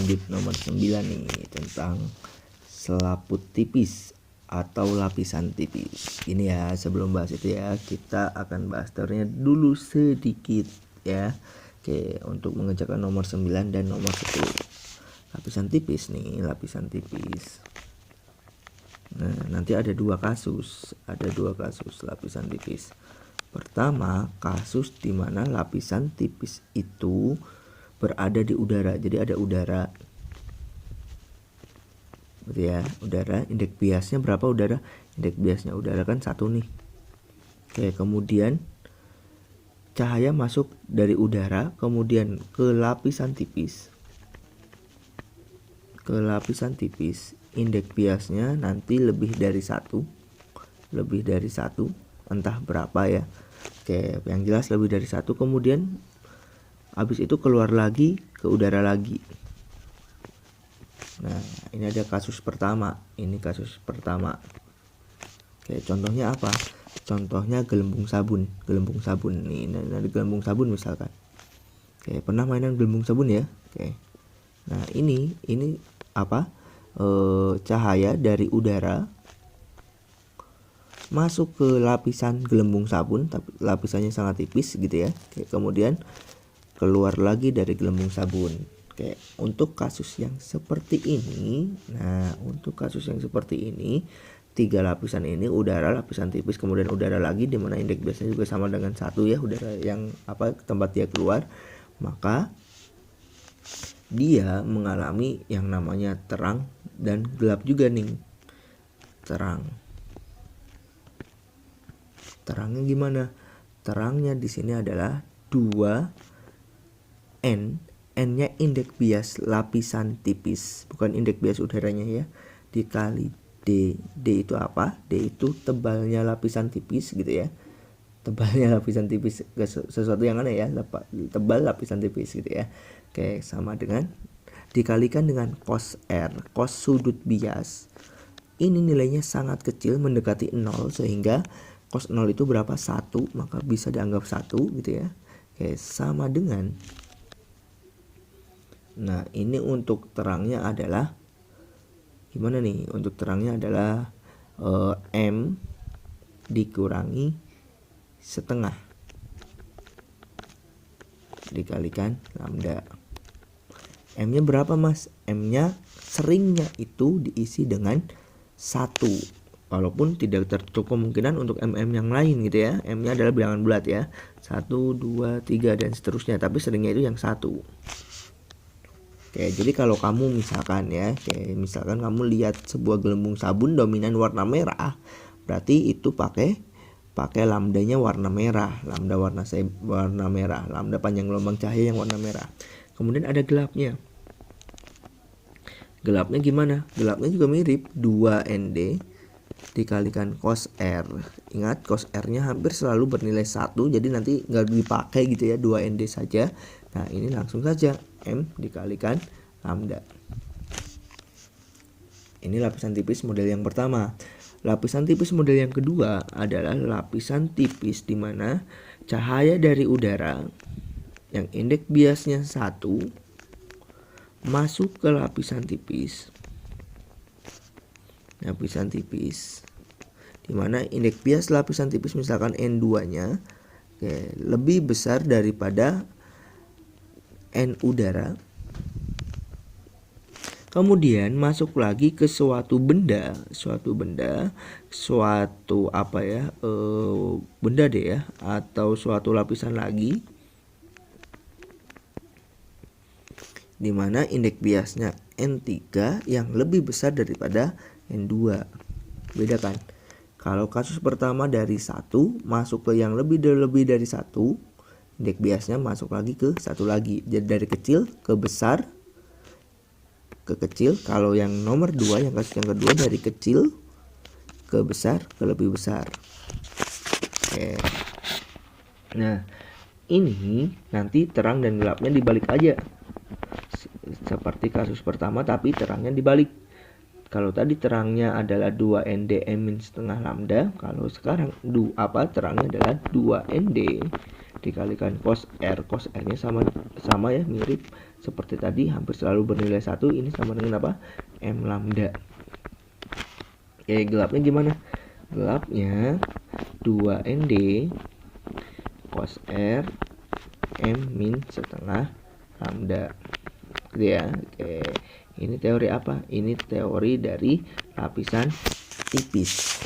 audit nomor 9 nih tentang selaput tipis atau lapisan tipis. Ini ya, sebelum bahas itu ya, kita akan bahas teorinya dulu sedikit ya. Oke, untuk mengerjakan nomor 9 dan nomor 10. Lapisan tipis nih, lapisan tipis. Nah, nanti ada dua kasus lapisan tipis. Pertama, kasus di mana lapisan tipis itu berada di udara. Jadi ada udara. Berarti ya, udara. Indeks biasnya berapa udara? Indeks biasnya udara kan 1 nih. Oke, kemudian cahaya masuk dari udara kemudian ke lapisan tipis. Indeks biasnya nanti lebih dari 1. Entah berapa ya. Oke, yang jelas lebih dari 1. Kemudian habis itu keluar lagi ke udara lagi. Nah, ini ada kasus pertama. Oke, contohnya apa? Contohnya gelembung sabun. Nih, ada gelembung sabun misalkan. Oke, pernah mainan gelembung sabun ya? Oke. Nah, ini apa? Cahaya dari udara masuk ke lapisan gelembung sabun, tapi lapisannya sangat tipis gitu ya. Oke, kemudian keluar lagi dari gelembung sabun. Oke, untuk kasus yang seperti ini, tiga lapisan ini udara, lapisan tipis, kemudian udara lagi, dimana indeks biasanya juga sama dengan 1 ya, udara yang tempat dia keluar, maka dia mengalami yang namanya terang dan gelap juga nih. Terangnya gimana? Terangnya di sini adalah 2N. N-nya indeks bias lapisan tipis, bukan indeks bias udaranya ya, dikali D. D itu apa? D itu tebalnya lapisan tipis gitu ya. Tebalnya lapisan tipis, sesuatu yang aneh ya, tebal lapisan tipis gitu ya. Oke, sama dengan dikalikan dengan cos R, cos sudut bias. Ini nilainya sangat kecil, mendekati 0, sehingga cos 0 itu berapa? 1, maka bisa dianggap 1 gitu ya. Oke, sama dengan, nah ini untuk terangnya adalah gimana nih? Untuk terangnya adalah M dikurangi setengah dikalikan lambda. M-nya berapa mas? M-nya seringnya itu diisi dengan 1, walaupun tidak tertutup kemungkinan untuk M yang lain gitu ya. M-nya adalah bilangan bulat ya, 1, 2, 3 dan seterusnya, tapi seringnya itu yang 1. Oke, jadi kalau kamu misalkan kamu lihat sebuah gelembung sabun dominan warna merah, berarti itu pakai lambdanya warna merah, lambda merah, lambda panjang gelombang cahaya yang warna merah. Kemudian ada gelapnya. Gelapnya gimana? Gelapnya juga mirip, 2ND dikalikan cos R. Ingat, cos R-nya hampir selalu bernilai 1, jadi nanti nggak dipakai gitu ya, 2ND saja. Nah, ini langsung saja M dikalikan lambda. Ini lapisan tipis model yang pertama. Lapisan tipis model yang kedua adalah lapisan tipis di mana cahaya dari udara yang indeks biasnya 1 masuk ke lapisan tipis. Di mana indeks bias lapisan tipis misalkan N2-nya lebih besar daripada N udara. Kemudian masuk lagi ke suatu benda deh ya, atau suatu lapisan lagi di mana indeks biasnya N3 yang lebih besar daripada N2. Bedakan. Kalau kasus pertama dari 1 masuk ke yang lebih dari 1, indeks biasnya masuk lagi ke 1 lagi. Jadi dari kecil ke besar ke kecil. Kalau yang nomor 2, yang kasus yang kedua, dari kecil ke besar ke lebih besar. Oke. Nah, ini nanti terang dan gelapnya dibalik aja. Seperti kasus pertama, tapi terangnya dibalik. Kalau tadi terangnya adalah 2ND min setengah lambda, kalau sekarang terangnya adalah 2ND dikalikan cos R. Cos R nya sama ya, mirip seperti tadi, hampir selalu bernilai 1. Ini sama dengan apa? M lambda. Oke, gelapnya gimana? Gelapnya 2ND cos R M min setengah lambda, gitu ya. Oke, ini teori apa? Ini teori dari lapisan tipis.